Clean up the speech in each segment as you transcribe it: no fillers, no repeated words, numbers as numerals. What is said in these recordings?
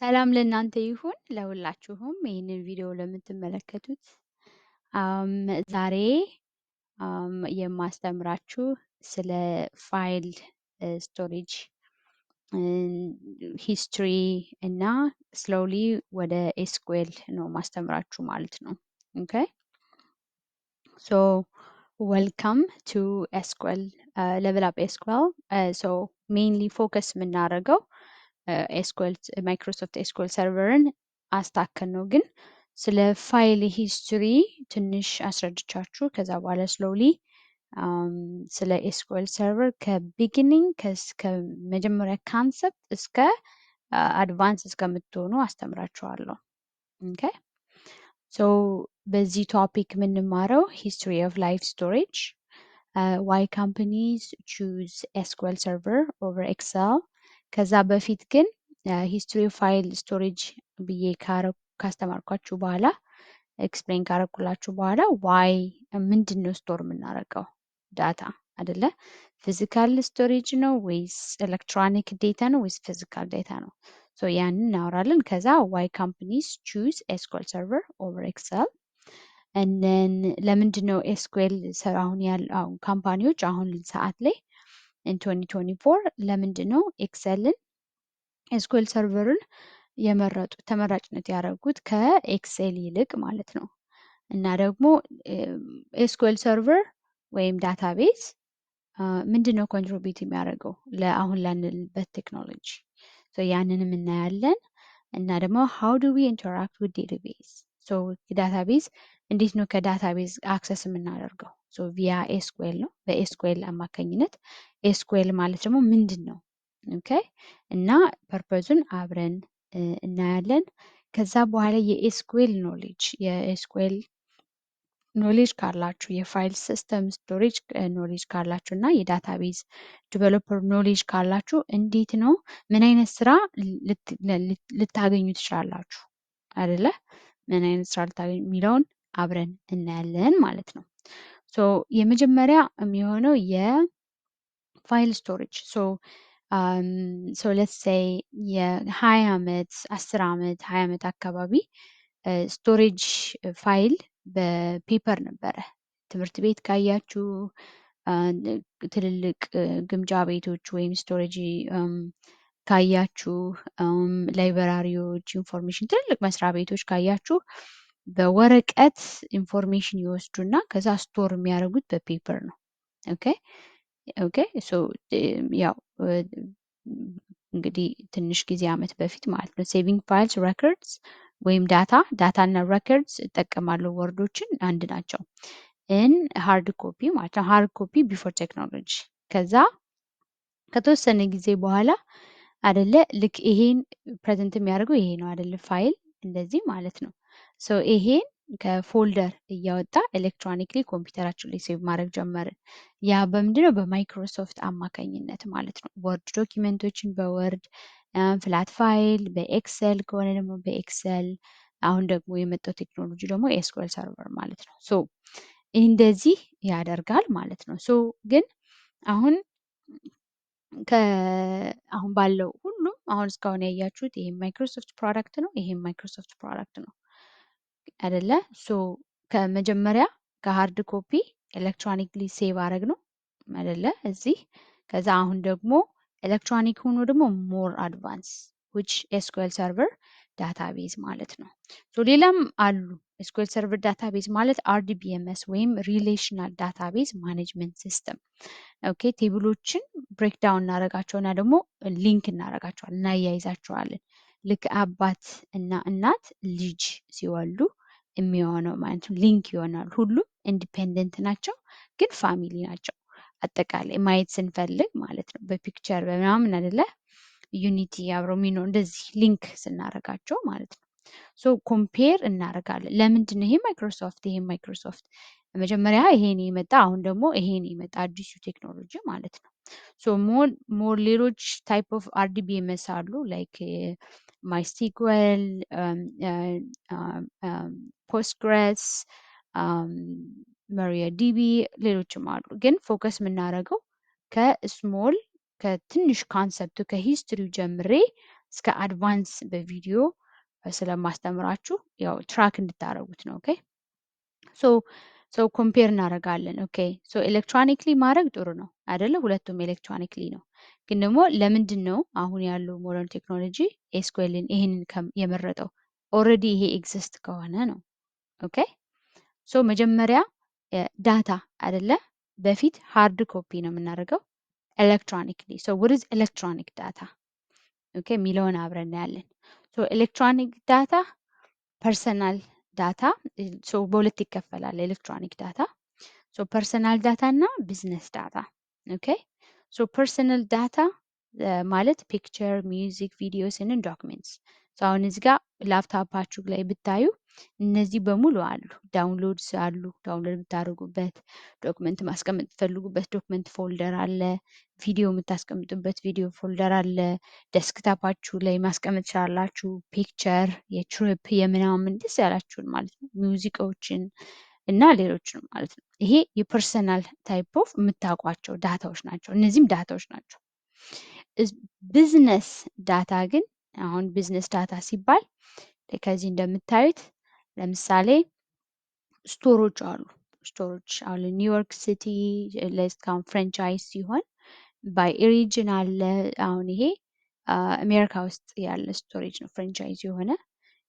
ሰላም ለእናንተ ይሁን ለሁላችሁም ይህንን ቪዲዮ ለምትመለከቱት ዛሬ የማስተምራችሁ ስለ ፋይል ስቶሬጅ ሂስትሪ እና ስሎሊ ወደ ኤስኩኤል ነው ማስተምራችሁ ማለት ነው። ኦኬ ሶ ዌልካም ቱ ኤስኩኤል ሌቨል አፕ ኤስኩኤል ሶ ሜይንሊ ፎከስ የምናደርገው ኤስኩኤል ማይክሮሶፍት ኤስኩኤል ሰርቨርን አስታከን ነው። ግን ስለ ፋይል ሂስትሪ ትንሽ አስረድቻችሁ ከዛ በኋላ ስሎሊ ስለ ኤስኩኤል ሰርቨር ከቢጊኒንግ ከመጀመሪያ ካንሰፕት እስከ አድቫንስ እስከምትሆኑ አስተምራችኋለሁ። ኦኬ ሶ በዚህ ቶፒክ የምንማረው ሂስትሪ ኦፍ ላይፍ ስቶሬጅ ዋይ ካምፓኒስ ቹዝ ኤስኩኤል ሰርቨር ኦቨር ኤክሰል። ከዛ በፊት ግን ሂስትሪ ፋይል ስቶሬጅ ብዬ ካስተማርኳችሁ በኋላ ኤክስፕሌን ካረኩላችሁ በኋላ ዋይ ምንድን ነው ስቶር የምናደርገው ዳታ አይደለ? ፊዚካል ስቶሬጅ ነው ወይስ ኤሌክትሮኒክ ዴታ ነው ወይስ ፊዚካል ዴታ ነው? ሶ ያንን እናወራለን። ከዛ ዋይ ካምፓኒስ ቹዝ ኤስኩኤል ሰርቨር ኦቨር ኤክሰል እንደን ለምንድን ነው ኤስኩኤል አሁን ካምፓኒዎች አሁን ሰዓት ላይ ኢን 2024 ለምንድን ነው ኤክሰልን ኤስኩኤል ሰርቨርን የመረጡት ተመራጭነት ያደረጉት ከኤክሴል ይልቅ ማለት ነው። እና ደግሞ ኤስኩኤል ሰርቨር ወይም ዳታቤዝ ምንድን ነው ኮንትሪቢዩት የሚያደርገው ለአሁን ላንልበት ቴክኖሎጂ ያንንም እናያለን። እና ደግሞ ሃው ዱ ዊ ኢንተራክት ዊዝ ዴታቤዝ ዳታቤዝ እንዴት ነው ከዳታቤዝ አክሰስ የምናደርገው ቪያ ኤስኩኤል ነው። በኤስኩኤል አማካኝነት ኤስኩኤል ማለት ደግሞ ምንድን ነው ኦኬ እና ፐርፐዙን አብረን እናያለን። ከዛ በኋላ የኤስኩኤል ኖሌጅ ካላችሁ የፋይል ሲስተም ስቶሬጅ ኖሌጅ ካላችሁ እና የዳታቤዝ ዲቨሎፐር ኖሌጅ ካላችሁ እንዴት ነው ምን አይነት ስራ ልታገኙ ትችላላችሁ አይደለ? ምን አይነት ስራ ልታገኙ የሚለውን አብረን እናያለን ማለት ነው። ሶ የመጀመሪያ የሚሆነው የፋይል ስቶሬጅ ሌትስ ሴይ የ20 ዓመት 10 ዓመት 20 ዓመት አካባቢ ስቶሬጅ ፋይል በፔፐር ነበረ። ትምህርት ቤት ካያችሁ ትልልቅ ግምጃ ቤቶች ወይም ስቶሬጅ ካያችሁ ላይብራሪዎች ኢንፎርሜሽን ትልልቅ መስሪያ ቤቶች ካያችሁ በወረቀት ኢንፎርሜሽን ይወስዱና ከዛ ስቶር የሚያደርጉት በፔፐር ነው። ኦኬ ሶ ያው እንግዲህ ትንሽ ጊዜ ዓመት በፊት ማለት ነው ሴቪንግ ፋይልስ ሬኮርድስ ወይም ዳታ እና ሬኮርድስ እጠቀማለሁ። ወርዶችን አንድ ናቸው። ኢን ሃርድ ኮፒ ማለት ነው። ሃርድ ኮፒ ቢፎር ቴክኖሎጂ። ከዛ ከተወሰነ ጊዜ በኋላ አይደለ ልክ ይሄን ፕሬዘንት የሚያደርገው ይሄ ነው አይደለ? ፋይል እንደዚህ ማለት ነው። ሶ ይሄን ከፎልደር እያወጣ ኤሌክትሮኒክሊ ኮምፒውተራችን ላይ ሴቭ ማድረግ ጀመርን። ያ በምንድነው? በማይክሮሶፍት አማካኝነት ማለት ነው። ወርድ ዶኪመንቶችን በወርድ ፍላት ፋይል በኤክሰል ከሆነ ደግሞ በኤክሰል። አሁን ደግሞ የመጣው ቴክኖሎጂ ደግሞ ኤስኩኤል ሰርቨር ማለት ነው። ሶ እንደዚህ ያደርጋል ማለት ነው። ሶ ግን አሁን አሁን ባለው ሁሉም አሁን እስካሁን ያያችሁት ይሄ ማይክሮሶፍት ፕሮዳክት ነው፣ ይሄ ማይክሮሶፍት ፕሮዳክት ነው አይደለ? ሶ ከመጀመሪያ ከሃርድ ኮፒ ኤሌክትሮኒክሊ ሴቭ አረግ ነው አይደለ? እዚህ ከዛ አሁን ደግሞ ኤሌክትሮኒክ ሆኖ ደግሞ ሞር አድቫንስ which ኤስኩኤል ሰርቨር ዳታቤዝ ማለት ነው። ሶ ሌላም አሉ። ኤስኩኤል ሰርቨር ዳታቤዝ ማለት አርዲቢኤምኤስ ወይም ሪሌሽናል ዳታቤዝ ማኔጅመንት ሲስተም። ኦኬ ቴብሎችን ብሬክዳውን እናደርጋቸውና ደግሞ ሊንክ እናደርጋቸዋለን እናያይዛቸዋለን። ልክ አባት እና እናት ልጅ ሲወልዱ የሚሆነው ማለት ነው ሊንክ ይሆናሉ። ሁሉም ኢንዲፔንደንት ናቸው ግን ፋሚሊ ናቸው። አጠቃላይ ማየት ስንፈልግ ማለት ነው በፒክቸር በምናምን አይደለ ዩኒቲ አብረው የሚኖር እንደዚህ ሊንክ ስናደርጋቸው ማለት ነው። ሶ ኮምፔር እናደርጋለን። ለምንድን ነው ይሄ ማይክሮሶፍት ይሄ ማይክሮሶፍት መጀመሪያ ይሄን የመጣ አሁን ደግሞ ይሄን የመጣ አዲሱ ቴክኖሎጂ ማለት ነው። ሶ ሞር ሌሎች ታይፕ ኦፍ አርዲቢኤምኤስ አሉ ላይክ ማይስቲክዌል ፖስትግሬስ ማሪያዲቢ ሌሎችም አሉ። ግን ፎከስ የምናደርገው ከስሞል ከትንሽ ካንሰፕቱ ከሂስትሪው ጀምሬ እስከ አድቫንስ በቪዲዮ ስለማስተምራችሁ ያው ትራክ እንድታረጉት ነው። ኦኬ ሶ ኮምፔር እናደርጋለን። ኦኬ ሶ ኤሌክትሮኒክሊ ማድረግ ጥሩ ነው አይደለ? ሁለቱም ኤሌክትሮኒክሊ ነው። ግን ደግሞ ለምንድን ነው አሁን ያለው ሞደርን ቴክኖሎጂ ኤስኩኤልን ይሄንን የመረጠው? ኦልሬዲ ይሄ ኤግዚስት ከሆነ ነው። ኦኬ ሶ መጀመሪያ ዳታ አይደለ? በፊት ሃርድ ኮፒ ነው የምናደርገው ኤሌክትሮኒክሊ። ሶ what is ኤሌክትሮኒክ ዳታ? ኦኬ የሚለውን አብረን እናያለን። ሶ ኤሌክትሮኒክ ዳታ ፐርሰናል ዳታ በሁለት ይከፈላል ኤሌክትሮኒክ ዳታ። ሶ ፐርሰናል ዳታ እና ቢዝነስ ዳታ። ኦኬ ሶ ፐርሰናል ዳታ ማለት ፒክቸር፣ ሚውዚክ፣ ቪዲዮስ እና ዶክመንትስ። አሁን እዚህ ጋር ላፕታፓችሁ ላይ ብታዩ እነዚህ በሙሉ አሉ። ዳውንሎድስ አሉ፣ ዳውንሎድ የምታደርጉበት ዶክመንት ማስቀመጥ የምትፈልጉበት ዶክመንት ፎልደር አለ። ቪዲዮ የምታስቀምጡበት ቪዲዮ ፎልደር አለ። ዴስክታፓችሁ ላይ ማስቀመጥ ትችላላችሁ። ፒክቸር፣ የትሪፕ የምናምን ደስ ያላችሁን ማለት ነው፣ ሚውዚቃዎችን እና ሌሎችንም ማለት ነው። ይሄ የፐርሰናል ታይፕ ኦፍ የምታውቋቸው ዳታዎች ናቸው። እነዚህም ዳታዎች ናቸው። ቢዝነስ ዳታ ግን አሁን ቢዝነስ ዳታ ሲባል ከዚህ እንደምታዩት ለምሳሌ ስቶሮች አሉ። ስቶሮች አሁን ኒውዮርክ ሲቲ ለስካም ፍራንቻይዝ ሲሆን ባይ ሪጅን አለ። አሁን ይሄ አሜሪካ ውስጥ ያለ ስቶሬጅ ነው፣ ፍራንቻይዝ የሆነ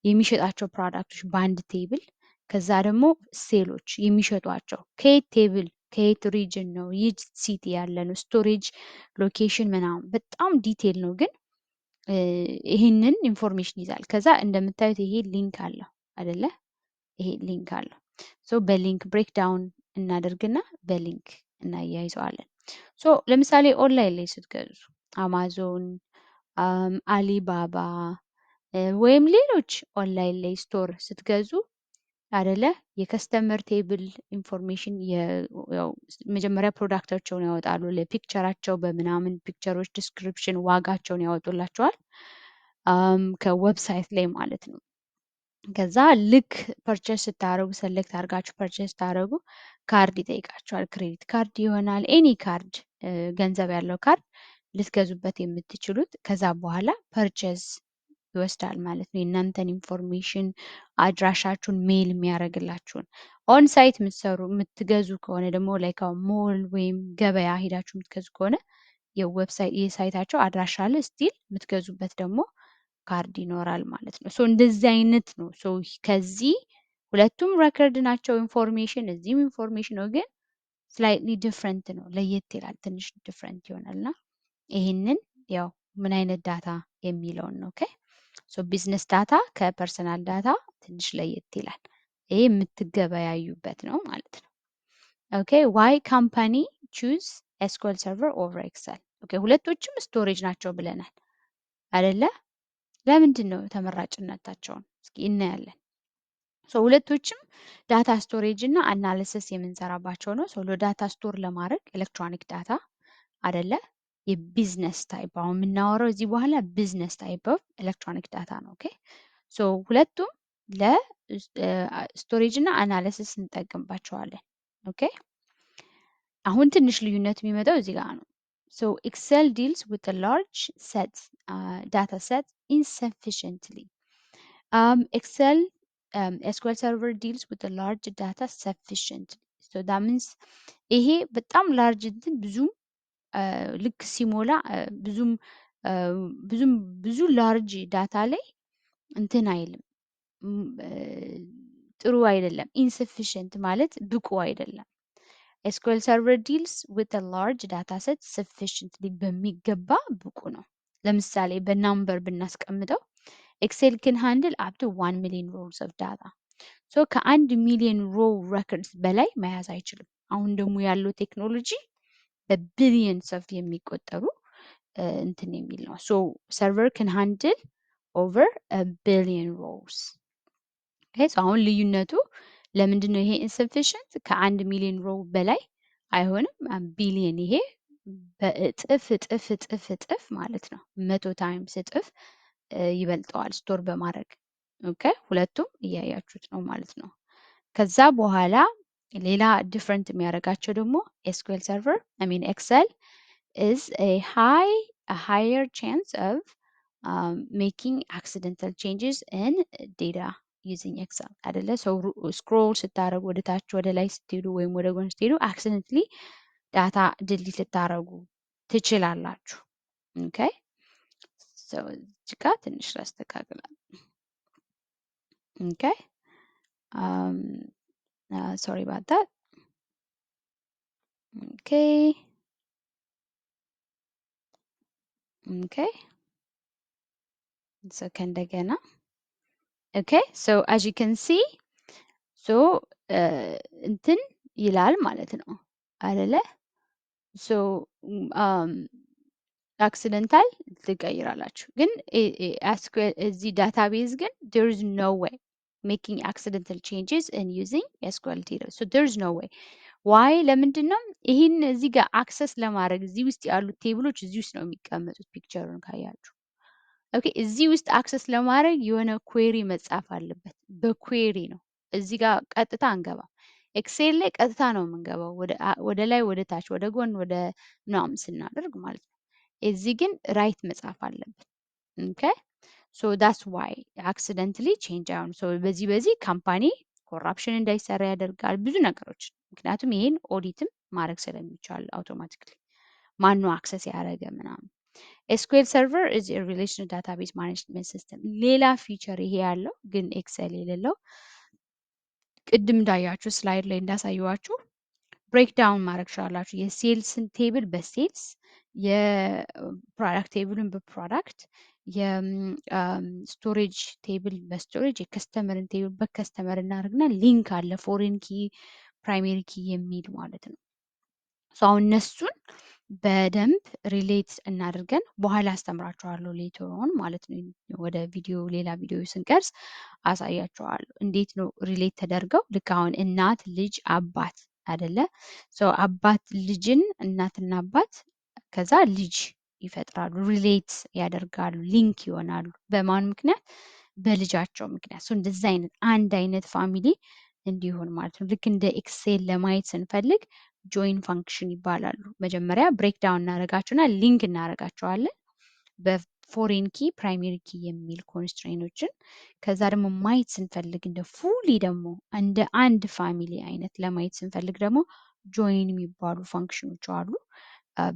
የሚሸጣቸው ፕሮዳክቶች በአንድ ቴብል። ከዛ ደግሞ ሴሎች የሚሸጧቸው ከየት ቴብል ከየት ሪጅን ነው ይህ ሲቲ ያለ ነው፣ ስቶሬጅ ሎኬሽን ምናምን በጣም ዲቴል ነው፣ ግን ይህንን ኢንፎርሜሽን ይዛል። ከዛ እንደምታዩት ይሄ ሊንክ አለው አይደለ? ይሄ ሊንክ አለው። ሶ በሊንክ ብሬክ ዳውን እናደርግና በሊንክ እናያይዘዋለን። ሶ ለምሳሌ ኦንላይን ላይ ስትገዙ አማዞን፣ አሊባባ ወይም ሌሎች ኦንላይን ላይ ስቶር ስትገዙ አይደለ የከስተመር ቴብል ኢንፎርሜሽን መጀመሪያ ፕሮዳክታቸውን ያወጣሉ። ለፒክቸራቸው በምናምን ፒክቸሮች ዲስክሪፕሽን ዋጋቸውን ያወጡላቸዋል ከዌብሳይት ላይ ማለት ነው። ከዛ ልክ ፐርቸስ ስታደረጉ ሰሌክት አድርጋችሁ ፐርቸስ ስታደረጉ ካርድ ይጠይቃቸዋል። ክሬዲት ካርድ ይሆናል፣ ኤኒ ካርድ ገንዘብ ያለው ካርድ ልትገዙበት የምትችሉት። ከዛ በኋላ ፐርቸስ ይወስዳል ማለት ነው። የእናንተን ኢንፎርሜሽን አድራሻችሁን ሜል የሚያደርግላችሁን። ኦን ሳይት የምትገዙ ከሆነ ደግሞ ላይክ ሞል ወይም ገበያ ሄዳችሁ የምትገዙ ከሆነ የሳይታቸው አድራሻ አለ፣ ስቲል የምትገዙበት ደግሞ ካርድ ይኖራል ማለት ነው። ሶ እንደዚህ አይነት ነው። ሶ ከዚህ ሁለቱም ሬከርድ ናቸው ኢንፎርሜሽን፣ እዚህም ኢንፎርሜሽን ነው፣ ግን ስላይትሊ ዲፍረንት ነው፣ ለየት ይላል፣ ትንሽ ዲፍረንት ይሆናል። እና ይህንን ያው ምን አይነት ዳታ የሚለውን ነው። ኦኬ ሶ ቢዝነስ ዳታ ከፐርሰናል ዳታ ትንሽ ለየት ይላል። ይሄ የምትገበያዩበት ነው ማለት ነው። ኦኬ ዋይ ካምፓኒ ቹዝ ኤስኩኤል ሰርቨር ኦቨር ኤክሰል? ኦኬ ሁለቶችም ስቶሬጅ ናቸው ብለናል አይደለ? ለምንድን ነው ተመራጭነታቸውን እስኪ እናያለን። ሶ ሁለቶችም ዳታ ስቶሬጅ እና አናሊሲስ የምንሰራባቸው ነው። ሶ ዳታ ስቶር ለማድረግ ኤሌክትሮኒክ ዳታ አይደለ? የቢዝነስ ታይፕ አሁን የምናወራው እዚህ በኋላ ቢዝነስ ታይፕ ኦፍ ኤሌክትሮኒክ ዳታ ነው። ኦኬ ሶ ሁለቱም ለስቶሬጅ እና አናሊሲስ እንጠቀምባቸዋለን። ኦኬ አሁን ትንሽ ልዩነት የሚመጣው እዚህ ጋር ነው። ሶ ኤክሰል ዲልስ ዊዝ ላርጅ ሴት ዳታ ሴት insufficiently. Excel SQL Server deals with a large data sufficiently. So that means ይሄ በጣም ላርጅ እንትን ብዙም ልክ ሲሞላ ብዙ ላርጅ ዳታ ላይ እንትን አይልም፣ ጥሩ አይደለም። ኢንሰፊሽንት ማለት ብቁ አይደለም። SQL Server deals with a large data set sufficiently በሚገባ ብቁ ነው። ለምሳሌ በናምበር ብናስቀምጠው ኤክሴል ክን ሃንድል አፕ ቱ 1 ሚሊዮን ሮውስ ኦፍ ዳታ። ሶ ከ1 ሚሊዮን ሮው ሬኮርድስ በላይ መያዝ አይችልም። አሁን ደግሞ ያለው ቴክኖሎጂ በቢሊየንስ ኦፍ የሚቆጠሩ እንትን የሚል ነው። ሶ ሰርቨር ክን ሃንድል ኦቨር ቢሊዮን ሮውስ። አሁን ልዩነቱ ለምንድን ነው ይሄ ኢንሰፊሽንት? ከ1 ሚሊዮን ሮው በላይ አይሆንም። ቢሊየን ይሄ በእጥፍ እጥፍ እጥፍ እጥፍ ማለት ነው። 100 ታይምስ እጥፍ ይበልጠዋል ስቶር በማድረግ። ኦኬ ሁለቱም እያያችሁት ነው ማለት ነው። ከዛ በኋላ ሌላ ዲፍረንት የሚያደርጋቸው ደግሞ ኤስኩኤል ሰርቨር ኤክሰል is a higher chance of making accidental changes in data using Excel አይደለ? ሰው ስክሮል ስታደርጉ ወደ ታች ወደ ላይ ስትሄዱ ወይም ወደ ጎን ስትሄዱ accidentally ዳታ ድሊት ልታደርጉ ትችላላችሁ። ኦኬ ሶ እዚህ ጋር ትንሽ ላስተካክላል። ኦኬ sorry about that. Okay. Okay. So ከእንደገና okay so as you can see so እንትን ይላል ማለት ነው አይደለ? so አክሲደንታል ትቀይራላችሁ ግን እዚህ ዳታቤዝ ግን there is no way making accidental changes and using SQL data so there is no way ዋይ ለምንድን ነው ይህን እዚህ ጋር አክሰስ ለማድረግ እዚህ ውስጥ ያሉት ቴብሎች እዚህ ውስጥ ነው የሚቀመጡት ፒክቸሩን ካያችሁ ኦኬ እዚህ ውስጥ አክሰስ ለማድረግ የሆነ ኩዌሪ መጻፍ አለበት በኩዌሪ ነው እዚህ ጋር ቀጥታ አንገባም ኤክሴል ላይ ቀጥታ ነው የምንገባው ወደ ላይ ወደ ታች ወደ ጎን ወደ ምናምን ስናደርግ ማለት ነው እዚህ ግን ራይት መጻፍ አለበት ኦኬ ሶ ዳትስ ዋይ አክሲደንትሊ ቼንጅ አይሆን ሶ በዚህ ካምፓኒ ኮራፕሽን እንዳይሰራ ያደርጋል ብዙ ነገሮች ምክንያቱም ይሄን ኦዲትም ማድረግ ስለሚቻል አውቶማቲክሊ ማኑ አክሰስ ያደረገ ምናምን ኤስኩኤል ሰርቨር is a relational database management system ሌላ ፊቸር ይሄ ያለው ግን ኤክሰል የሌለው ቅድም እንዳያችሁ ስላይድ ላይ እንዳሳየዋችሁ ብሬክዳውን ማድረግ ትችላላችሁ የሴልስን ቴብል በሴልስ የፕሮዳክት ቴብልን በፕሮዳክት የስቶሬጅ ቴብል በስቶሬጅ የከስተመርን ቴብል በከስተመር እናደርግና ሊንክ አለ ፎሬን ኪ ፕራይሜሪ ኪ የሚል ማለት ነው አሁን እነሱን በደንብ ሪሌት እናድርገን በኋላ አስተምራችኋለሁ ሌተር ኦን ማለት ነው ወደ ቪዲዮ ሌላ ቪዲዮ ስንቀርጽ አሳያችኋለሁ እንዴት ነው ሪሌት ተደርገው ልክ አሁን እናት ልጅ አባት አይደለ አባት ልጅን እናትና አባት ከዛ ልጅ ይፈጥራሉ ሪሌት ያደርጋሉ ሊንክ ይሆናሉ በማን ምክንያት በልጃቸው ምክንያት እንደዚህ አይነት አንድ አይነት ፋሚሊ እንዲሆን ማለት ነው ልክ እንደ ኤክሴል ለማየት ስንፈልግ ጆይን ፋንክሽን ይባላሉ መጀመሪያ ብሬክዳውን እናደርጋቸውና ሊንክ እናደርጋቸዋለን በፎሬን ኪ ፕራይሜሪ ኪ የሚል ኮንስትሬኖችን ከዛ ደግሞ ማየት ስንፈልግ እንደ ፉሊ ደግሞ እንደ አንድ ፋሚሊ አይነት ለማየት ስንፈልግ ደግሞ ጆይን የሚባሉ ፋንክሽኖች አሉ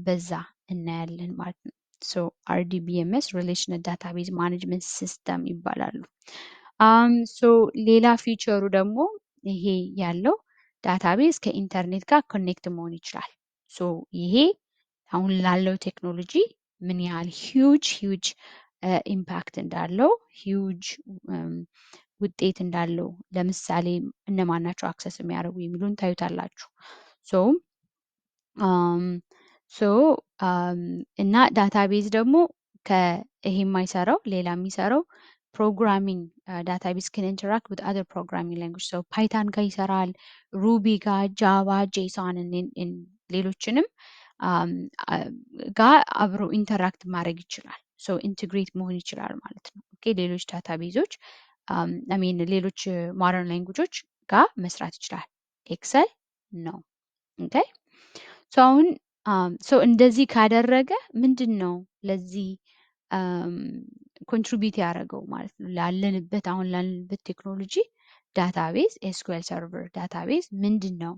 በዛ እናያለን ማለት ነው ሶ RDBMS ሪሌሽናል ዳታቤዝ ማኔጅመንት ሲስተም ይባላሉ ሶ ሌላ ፊቸሩ ደግሞ ይሄ ያለው ዳታቤዝ ከኢንተርኔት ጋር ኮኔክት መሆን ይችላል ሶ ይሄ አሁን ላለው ቴክኖሎጂ ምን ያህል ሂውጅ ኢምፓክት እንዳለው ሂውጅ ውጤት እንዳለው ለምሳሌ እነማን ናቸው አክሰስ የሚያደርጉ የሚሉን ታዩታላችሁ ሶ እና ዳታቤዝ ደግሞ ይሄ የማይሰራው ሌላ የሚሰራው ፕሮግራሚንግ ዳታቤዝ ክን ኢንተራክት ዊዝ አዘር ፕሮግራሚንግ ላንጉጅ ሶ ፓይታን ጋር ይሰራል ሩቢ ጋር ጃቫ ጄሶን ሌሎችንም ጋር አብሮ ኢንተራክት ማድረግ ይችላል ሶ ኢንቴግሬት መሆን ይችላል ማለት ነው ኦኬ ሌሎች ዳታቤዞች ሚን ሌሎች ሞደርን ላንጉጆች ጋር መስራት ይችላል ኤክሰል ነው ኦኬ ሶ አሁን እንደዚህ ካደረገ ምንድን ነው ለዚህ ኮንትሪቢዩት ያደረገው ማለት ነው ላለንበት አሁን ላለንበት ቴክኖሎጂ ዳታቤዝ ኤስኩኤል ሰርቨር ዳታቤዝ ምንድን ነው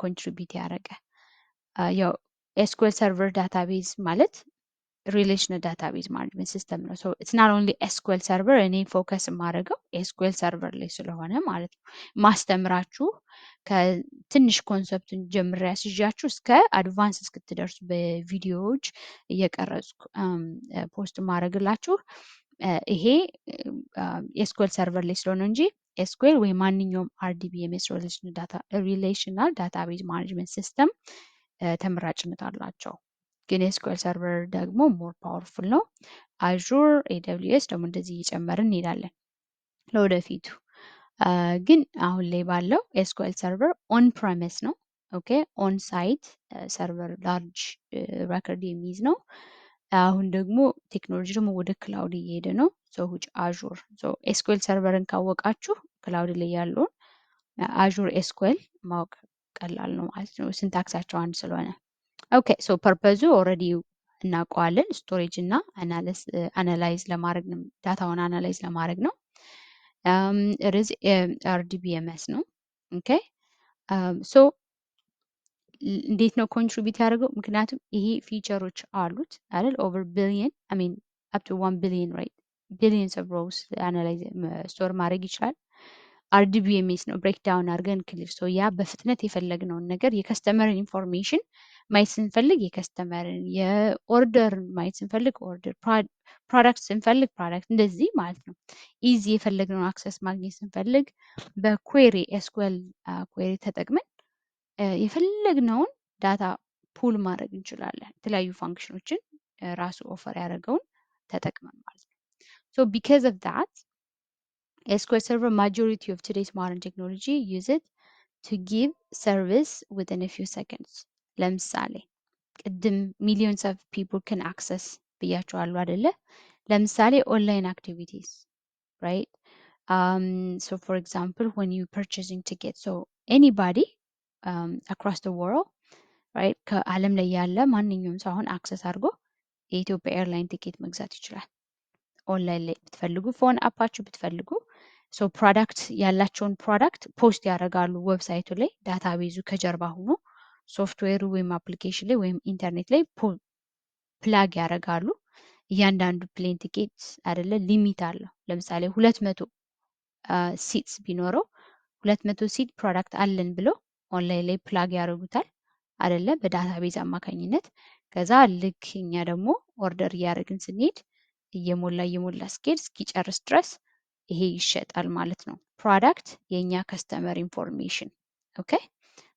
ኮንትሪቢዩት ያደረገ ያው ኤስኩኤል ሰርቨር ዳታቤዝ ማለት ሪሌሽናል ዳታቤዝ ማኔጅመንት ሲስተም ነው ኢትስ ናት ኦንሊ ኤስኩኤል ሰርቨር እኔ ፎከስ የማደርገው ኤስኩኤል ሰርቨር ላይ ስለሆነ ማለት ነው ማስተምራችሁ ከትንሽ ኮንሰፕትን ጀምሬ ያስይዣችሁ እስከ አድቫንስ እስክትደርሱ በቪዲዮዎች እየቀረጽኩ ፖስት ማድረግላችሁ ይሄ ኤስኩኤል ሰርቨር ላይ ስለሆነ እንጂ ኤስኩኤል ወይ ማንኛውም RDBMS ሪሌሽናል ዳታቤዝ ማኔጅመንት ሲስተም ተመራጭነት አላቸው ግን ኤስኩኤል ሰርቨር ደግሞ ሞር ፓወርፉል ነው አዡር AWS ደግሞ እንደዚህ እየጨመርን እንሄዳለን ለወደፊቱ ግን አሁን ላይ ባለው ኤስኩኤል ሰርቨር ኦን ፕሬሚስ ነው ኦኬ ኦን ሳይት ሰርቨር ላርጅ ሬከርድ የሚይዝ ነው አሁን ደግሞ ቴክኖሎጂ ደግሞ ወደ ክላውድ እየሄደ ነው which አዡር ኤስኩኤል ሰርቨርን ካወቃችሁ ክላውድ ላይ ያለውን አዡር ኤስኩኤል ማወቅ ቀላል ነው ማለት ነው ሲንታክሳቸው አንድ ስለሆነ ኦኬ ሶ ፐርፐዙ ኦልሬዲ እናውቀዋለን። ስቶሬጅ እና አናላይዝ ለማድረግ ነው፣ ዳታውን አናላይዝ ለማድረግ ነው። ርዝ RDBMS ነው። ኦኬ ሶ እንዴት ነው ኮንትሪቢዩት ያደርገው? ምክንያቱም ይሄ ፊቸሮች አሉት አይደል? ኦቨር ቢሊየን አይ ሚን አፕ ቱ 1 ቢሊየን ራይት ቢሊየንስ ኦፍ ሮውስ አናላይዝ ስቶር ማድረግ ይችላል። RDBMS ነው ብሬክ ዳውን አድርገን ክሊር ሶ ያ በፍጥነት የፈለግነውን ነገር የከስተመርን ኢንፎርሜሽን ማየት ስንፈልግ የከስተመርን የኦርደር ማየት ስንፈልግ ኦርደር ፕሮዳክት ስንፈልግ ፕሮዳክት እንደዚህ ማለት ነው። ኢዚ የፈለግነውን አክሰስ ማግኘት ስንፈልግ በኩዌሪ ኤስኩኤል ኩዌሪ ተጠቅመን የፈለግነውን ዳታ ፑል ማድረግ እንችላለን። የተለያዩ ፋንክሽኖችን ራሱ ኦፈር ያደረገውን ተጠቅመን ማለት ነው። ሶ ቢካዝ ኦፍ ዳት SQL Server majority of today's modern technology use it to give service within a few seconds. ለምሳሌ ቅድም millions of people can access ብያቸዋለሁ አይደለ? ለምሳሌ ኦንላይን activities, right? So for example, when you purchasing tickets, so anybody across the world, right? ከዓለም ላይ ያለ ማንኛውም ሰው አሁን አክሰስ አድርጎ የኢትዮጵያ ኤርላይን ቲኬት መግዛት ይችላል። ኦንላይን ላይ ብትፈልጉ ፎን አፓችሁ ብትፈልጉ ሶ ፕሮዳክት ያላቸውን ፕሮዳክት ፖስት ያደርጋሉ ዌብሳይቱ ላይ ዳታ ቤዙ ከጀርባ ሆኖ ሶፍትዌሩ ወይም አፕሊኬሽን ላይ ወይም ኢንተርኔት ላይ ፕላግ ያደርጋሉ። እያንዳንዱ ፕሌን ቲኬት አይደለ ሊሚት አለው። ለምሳሌ 200 ሲትስ ቢኖረው 200 ሲት ፕሮዳክት አለን ብለው ኦንላይን ላይ ፕላግ ያደርጉታል አይደለ በዳታ ቤዝ አማካኝነት። ከዛ ልክ እኛ ደግሞ ኦርደር እያደረግን ስንሄድ እየሞላ እስኪሄድ እስኪጨርስ ድረስ ይሄ ይሸጣል ማለት ነው። ፕሮዳክት የኛ ከስተመር ኢንፎርሜሽን ኦኬ።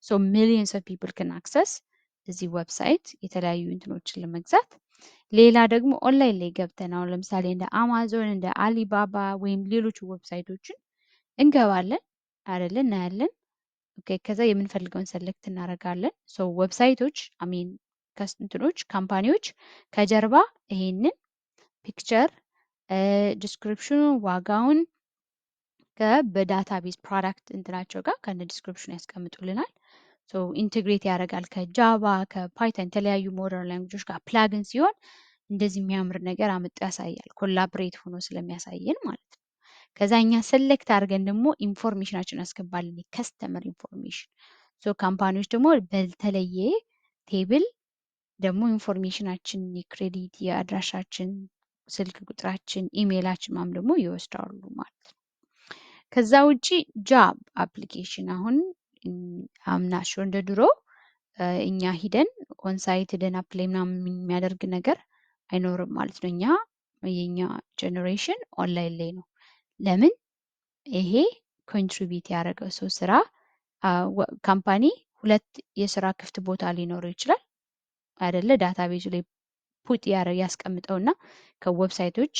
ሶ ሚሊየንስ ኦፍ ፒፕል ካን አክሰስ እዚህ ዌብሳይት የተለያዩ እንትኖችን ለመግዛት። ሌላ ደግሞ ኦንላይን ላይ ገብተን አሁን ለምሳሌ እንደ አማዞን እንደ አሊባባ ወይም ሌሎች ዌብሳይቶችን እንገባለን አይደለ እናያለን። ኦኬ ከዛ የምንፈልገውን ሰሌክት እናደርጋለን። ሶ ዌብሳይቶች አሚን ከስትንትኖች ካምፓኒዎች ከጀርባ ይሄንን ፒክቸር ዲስክሪፕሽኑ ዋጋውን በዳታቤዝ ፕሮዳክት እንትናቸው ጋር ከነ ዲስክሪፕሽኑ ያስቀምጡልናል። ሶ ኢንቴግሬት ያደርጋል ከጃቫ ከፓይተን የተለያዩ ሞደርን ላንጉጆች ጋር ፕላግን ሲሆን እንደዚህ የሚያምር ነገር አምጡ ያሳያል። ኮላብሬት ሆኖ ስለሚያሳየን ማለት ነው። ከዛ እኛ ሰሌክት አድርገን ደግሞ ኢንፎርሜሽናችን ያስገባልን የከስተመር ኢንፎርሜሽን። ሶ ካምፓኒዎች ደግሞ በተለየ ቴብል ደግሞ ኢንፎርሜሽናችን የክሬዲት የአድራሻችን ስልክ ቁጥራችን ኢሜይላችን ማም ደግሞ ይወስዳሉ ማለት ነው። ከዛ ውጪ ጃብ አፕሊኬሽን አሁን አምናሹ እንደ ድሮ እኛ ሂደን ኦንሳይት ሂደን አፕላይ ምናምን የሚያደርግ ነገር አይኖርም ማለት ነው። እኛ የኛ ጀኔሬሽን ኦንላይን ላይ ነው። ለምን ይሄ ኮንትሪቢዩት ያደረገው ሰው ስራ ካምፓኒ ሁለት የስራ ክፍት ቦታ ሊኖረው ይችላል አይደለ? ዳታቤዙ ላይ ፑት ያስቀምጠውና ከዌብሳይቶች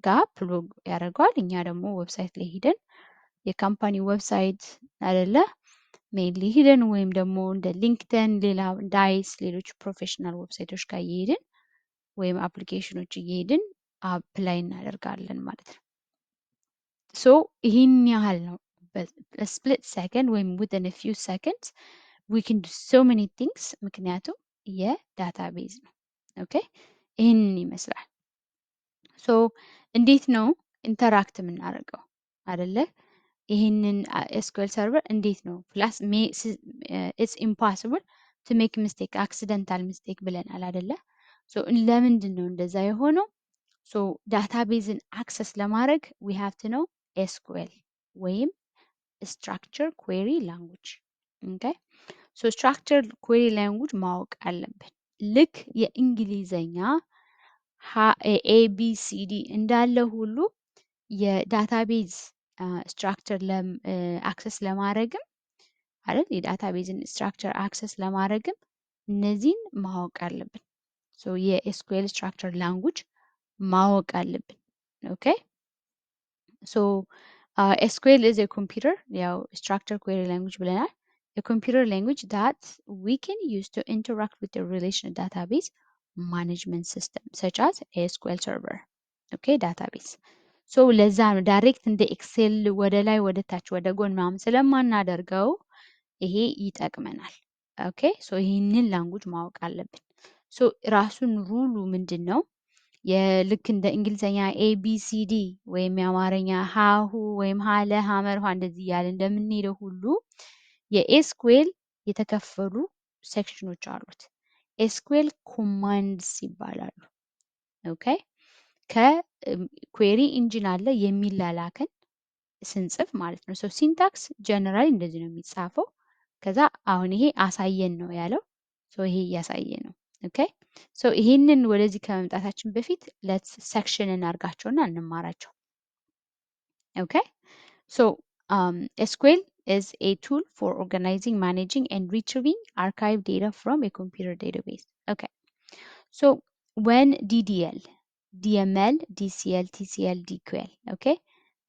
ጋር ፕሎግ ያደርገዋል። እኛ ደግሞ ዌብሳይት ላይ ሂደን የካምፓኒ ዌብሳይት አይደለ ሜይንሊ ሂደን ወይም ደግሞ እንደ ሊንክደን ሌላ ዳይስ ሌሎች ፕሮፌሽናል ዌብሳይቶች ጋር እየሄድን ወይም አፕሊኬሽኖች እየሄድን አፕላይ እናደርጋለን ማለት ነው። ሶ ይህን ያህል ነው። በስፕሊት ሰከንድ ወይም ዊዝን አ ፊው ሰከንድስ ዊ ካን ዱ ሶ ሜኒ ቲንግስ ምክንያቱም የዳታቤዝ ነው። ኦኬ ይህንን ይመስላል። ሶ እንዴት ነው ኢንተራክት የምናደርገው አይደለ? ይህንን ኤስኩኤል ሰርቨር እንዴት ነው ፕላስ ኢትስ ኢምፖሲብል ቱ ሜክ ሚስቴክ አክሲደንታል ሚስቴክ ብለናል አይደለ? ሶ ለምንድን ነው እንደዛ የሆነው? ሶ ዳታቤዝን አክሰስ ለማድረግ ዊ ሃቭ ቱ ኖው ኤስኩኤል ወይም ስትራክቸር ኩዌሪ ላንጉጅ። ኦኬ ሶ ስትራክቸር ኩዌሪ ላንጉጅ ማወቅ አለብን። ልክ የእንግሊዘኛ ኤቢሲዲ እንዳለ ሁሉ የዳታቤዝ ስትራክቸር አክሰስ ለማድረግም አይደል የዳታቤዝን ስትራክቸር አክሰስ ለማድረግም እነዚህን ማወቅ አለብን። ሶ የኤስኩኤል ስትራክቸር ላንጉጅ ማወቅ አለብን። ኦኬ ሶ ኤስኩኤል ኢዝ ኤ ኮምፒውተር ያው ስትራክቸር ኩዌሪ ላንጉጅ ብለናል። A computer language that we can use to interact with the relational database management system such as SQL Server. Okay, database. So ለዛ ነው ዳይሬክት እንደ ኤክሴል ወደ ላይ ወደ ታች ወደ ጎን ምናምን ስለማናደርገው ይሄ ይጠቅመናል። ኦኬ ሶ ይህንን ላንጉጅ ማወቅ አለብን። ሶ ራሱን ሩሉ ምንድን ነው? የልክ እንደ እንግሊዘኛ ኤቢሲዲ ወይም የአማርኛ ሀሁ ወይም ሀለ ሀመር ውሃ እንደዚህ እያለ እንደምንሄደው ሁሉ የኤስኩዌል የተከፈሉ ሴክሽኖች አሉት። ኤስኩዌል ኮማንድስ ይባላሉ። ኦኬ ከኩዌሪ ኢንጂን አለ የሚላላከን ስንጽፍ ማለት ነው። ሶ ሲንታክስ ጀነራሊ እንደዚህ ነው የሚጻፈው። ከዛ አሁን ይሄ አሳየን ነው ያለው። ሶ ይሄ እያሳየ ነው። ኦኬ ሶ ይሄንን ወደዚህ ከመምጣታችን በፊት ሌትስ ሴክሽን እናርጋቸውና እንማራቸው። ኦኬ ሶ SQL is a tool for organizing, managing, and retrieving archived data from a computer database. Okay, so when DDL, DML, DCL, TCL, DQL, okay,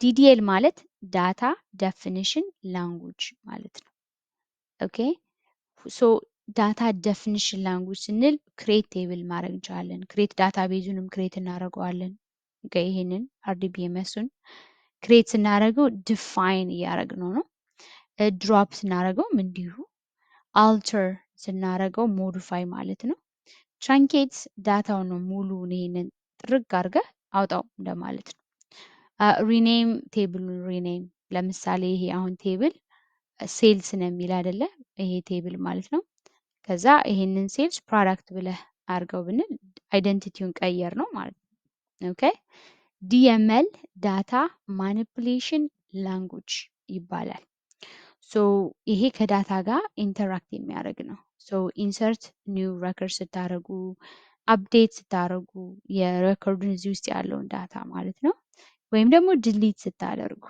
DDL ማለት data definition language ማለት ነው። okay, so ዳታ ዴፊኒሽን ላንጉጅ ስንል ክሬት ቴብል ማድረግ እንችላለን። ክሬት ዳታ ቤዙንም ክሬት እናደርገዋለን። ይሄንን አርዲቢኤምኤሱን ክሬት ስናደርገው ዲፋይን እያደረግነው ነው። ድሮፕ ስናደርገውም እንዲሁ፣ አልተር ስናደርገው ሞዲፋይ ማለት ነው። ትራንኬት ዳታው ነው ሙሉውን ይሄንን ጥርግ አድርገህ አውጣው እንደማለት ነው። ሪኔም ቴብሉን ሪኔም፣ ለምሳሌ ይሄ አሁን ቴብል ሴልስ ነው የሚል አይደለ? ይሄ ቴብል ማለት ነው። ከዛ ይሄንን ሴልስ ፕሮዳክት ብለህ አድርገው ብንል አይደንቲቲውን ቀየር ነው ማለት ነው። ኦኬ ዲኤምኤል ዳታ ማኒፑሌሽን ላንጉጅ ይባላል። ሶ ይሄ ከዳታ ጋር ኢንተራክት የሚያደርግ ነው። ሶ ኢንሰርት ኒው ሬከርድ ስታደርጉ፣ አፕዴት ስታደርጉ የሬከርዱን እዚህ ውስጥ ያለውን ዳታ ማለት ነው። ወይም ደግሞ ድሊት ስታደርጉ፣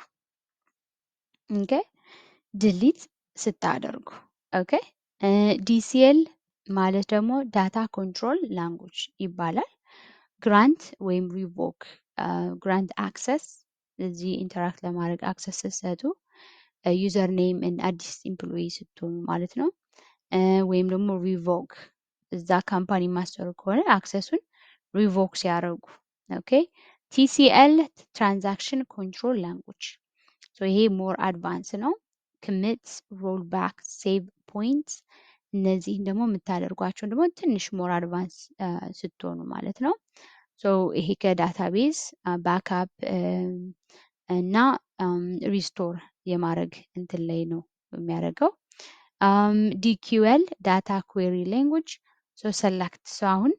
ኦኬ ድሊት ስታደርጉ፣ ኦኬ ዲሲኤል ማለት ደግሞ ዳታ ኮንትሮል ላንጉጅ ይባላል። ግራንት ወይም ሪቮክ፣ ግራንት አክሰስ እዚህ ኢንተራክት ለማድረግ አክሰስ ስትሰጡ፣ ዩዘር ኔም አዲስ ኢምፕሎይ ስትሆኑ ማለት ነው። ወይም ደግሞ ሪቮክ እዛ ካምፓኒ ማስተሩ ከሆነ አክሰሱን ሪቮክ ሲያደርጉ። ኦኬ ቲሲኤል ትራንዛክሽን ኮንትሮል ላንጉጅ፣ ይሄ ሞር አድቫንስ ነው። ክምት፣ ሮል ባክ፣ ሴቭ ፖይንት እነዚህን ደግሞ የምታደርጓቸውን ደግሞ ትንሽ ሞር አድቫንስ ስትሆኑ ማለት ነው። ይሄ ከዳታቤዝ ባክአፕ እና ሪስቶር የማድረግ እንትን ላይ ነው የሚያደርገው። ዲኪዩኤል ዳታ ኩዌሪ ላንጉጅ ሰለክት አሁን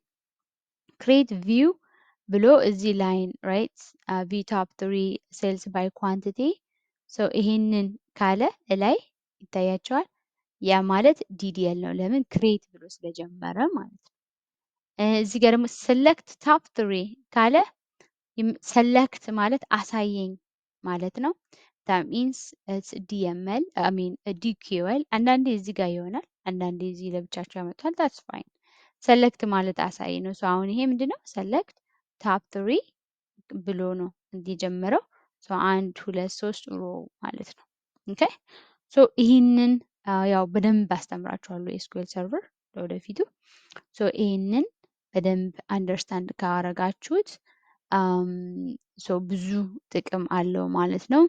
ክሬት ቪው ብሎ እዚህ ላይን ራይት ቪ ቶፕ 3 ሴልስ ባይ ኳንቲቲ ይሄንን ካለ እላይ ይታያቸዋል። ያ ማለት ዲዲኤል ነው። ለምን ክሬት ብሎ ስለጀመረ ማለት ነው። እዚህ ጋር ደግሞ ሰለክት ቶፕ 3 ካለ ሰለክት ማለት አሳየኝ ማለት ነው። that means it's DML I mean DQL አንዳንዴ እዚህ ጋር ይሆናል፣ አንዳንዴ እዚህ ለብቻቸው ያመጣል። that's fine። ሰለክት ማለት አሳይ ነው። አሁን ይሄ ምንድነው? ሰለክት ቶፕ 3 ብሎ ነው እንዲጀምረው። 1 2 3 ሮ ማለት ነው። ኦኬ ይህንን ያው በደንብ አስተምራችኋለሁ ኤስኩኤል ሰርቨር ለወደፊቱ። ይህንን በደንብ አንደርስታንድ ካረጋችሁት ብዙ ጥቅም አለው ማለት ነው።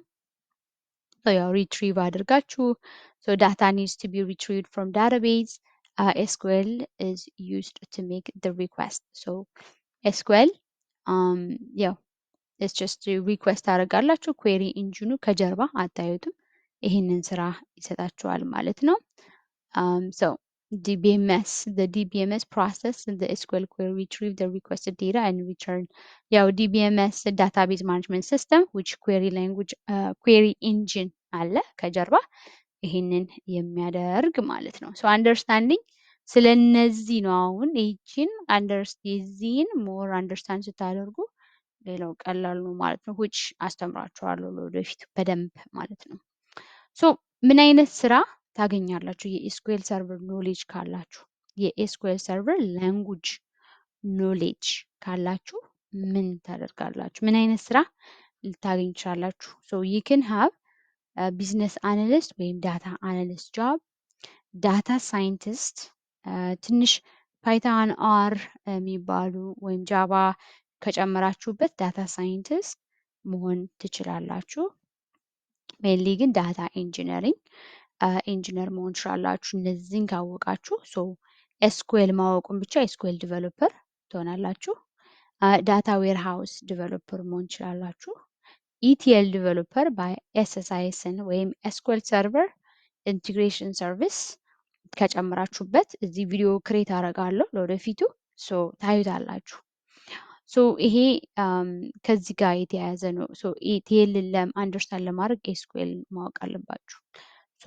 ያው ሪትሪቭ አድርጋችሁ ዳታ ኒድስ ቱ ቢ ሪትሪቭድ ፍሮም ዳታቤዝ ኤስኩኤል ኢዝ ዩዝድ ቱ ሜክ ዘ ሪኩዌስት። ኤስኩኤል ያው ኢትስ ጀስት ሪኩዌስት ታደርጋላችሁ። ኩዌሪ ኢንጂኑ ከጀርባ አታዩትም፣ ይህንን ስራ ይሰጣችኋል ማለት ነው። DBMS, the DBMS process the SQL query retrieve the requested data and return. ያው DBMS database management system which query language query engine አለ ከጀርባ ይህንን የሚያደርግ ማለት ነው። አንደርስታንዲንግ ስለነዚህ ነው። አሁን ይህችን የዚህን ሞር አንደርስታንድ ስታደርጉ ሌላው ቀላል ነው ማለት ነው። which አስተምራችኋለሁ ለወደፊት በደንብ ማለት ነው። ምን አይነት ስራ ታገኛላችሁ? የኤስኩኤል ሰርቨር ኖሌጅ ካላችሁ፣ የኤስኩኤል ሰርቨር ላንጉጅ ኖሌጅ ካላችሁ ምን ታደርጋላችሁ? ምን አይነት ስራ ልታገኝ ትችላላችሁ? you can have ቢዝነስ አናሊስት ወይም ዳታ አናሊስት ጆብ፣ ዳታ ሳይንቲስት፣ ትንሽ ፓይታን አር የሚባሉ ወይም ጃቫ ከጨመራችሁበት ዳታ ሳይንቲስት መሆን ትችላላችሁ። ሜንሊ ግን ዳታ ኢንጂነሪንግ ኢንጂነር መሆን ትችላላችሁ። እነዚህን ካወቃችሁ ኤስኩኤል ማወቁን ብቻ ኤስኩኤል ዲቨሎፐር ትሆናላችሁ። ዳታ ዌርሃውስ ዲቨሎፐር መሆን ትችላላችሁ። ኢቲኤል ዲቨሎፐር በኤስኤስአይኤስን ወይም ኤስኩኤል ሰርቨር ኢንቴግሬሽን ሰርቪስ ከጨምራችሁበት እዚህ ቪዲዮ ክሬት አደርጋለሁ ለወደፊቱ ታዩታላችሁ። ይሄ ከዚህ ጋር የተያያዘ ነው። ኢቲኤልን አንደርስታንድ ለማድረግ ኤስኩኤል ማወቅ አለባችሁ።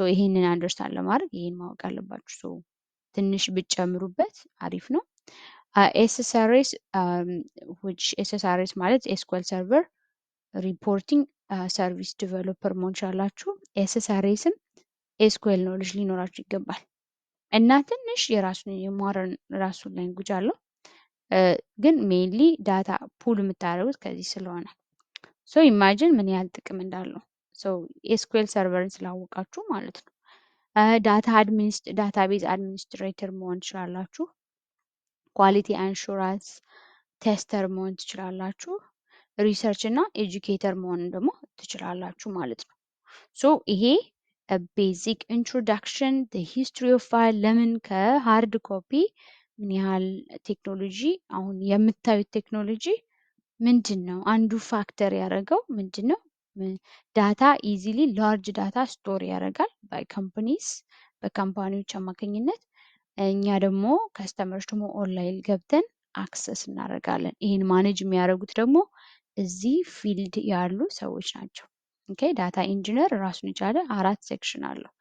ይሄንን አንደርስታንድ ለማድረግ ይሄን ማወቅ አለባችሁ። ትንሽ ብትጨምሩበት አሪፍ ነው። ኤስኤስአርኤስ ኤስኤስአርኤስ ማለት ኤስኩኤል ሰርቨር ሪፖርቲንግ ሰርቪስ ዲቨሎፐር መሆን ትችላላችሁ። ኤስኤስአርኤስም ኤስኩኤል ኖሌጅ ሊኖራችሁ ይገባል እና ትንሽ የራሱን የሞደርን ራሱን ላንጉጅ አለው ግን ሜንሊ ዳታ ፑል የምታደርጉት ከዚህ ስለሆነ ኢማጂን ምን ያህል ጥቅም እንዳለው ኤስኩኤል ሰርቨርን ስላወቃችሁ ማለት ነው። ዳታቤዝ አድሚኒስትሬተር መሆን ትችላላችሁ። ኳሊቲ አንሹራንስ ቴስተር መሆን ትችላላችሁ። ሪሰርች እና ኤጁኬተር መሆን ደግሞ ትችላላችሁ ማለት ነው። ይሄ ቤዚክ ኢንትሮዳክሽን ሂስትሪ ኦፍ ፋይል ለምን ከሃርድ ኮፒ ምን ያህል ቴክኖሎጂ አሁን የምታዩት ቴክኖሎጂ ምንድን ነው አንዱ ፋክተር ያደረገው ምንድን ነው? ዳታ ኢዚሊ ላርጅ ዳታ ስቶር ያደርጋል ባይ ካምፓኒስ በካምፓኒዎች አማካኝነት እኛ ደግሞ ከስተመሮች ደግሞ ኦንላይን ገብተን አክሰስ እናደርጋለን። ይህን ማኔጅ የሚያደርጉት ደግሞ እዚህ ፊልድ ያሉ ሰዎች ናቸው። ኦኬ ዳታ ኢንጂነር ራሱን የቻለ 4 ሴክሽን አለው።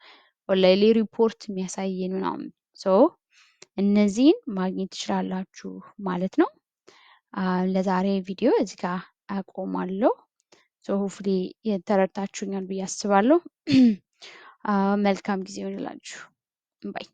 ኦንላይን ሪፖርት የሚያሳየን ምናምን እነዚህን ማግኘት ትችላላችሁ ማለት ነው። ለዛሬ ቪዲዮ እዚህ ጋር አቆማለሁ። ሆፍሊ ተረድታችሁኛል ብዬ አስባለሁ። መልካም ጊዜ ይሆንላችሁ። ባይ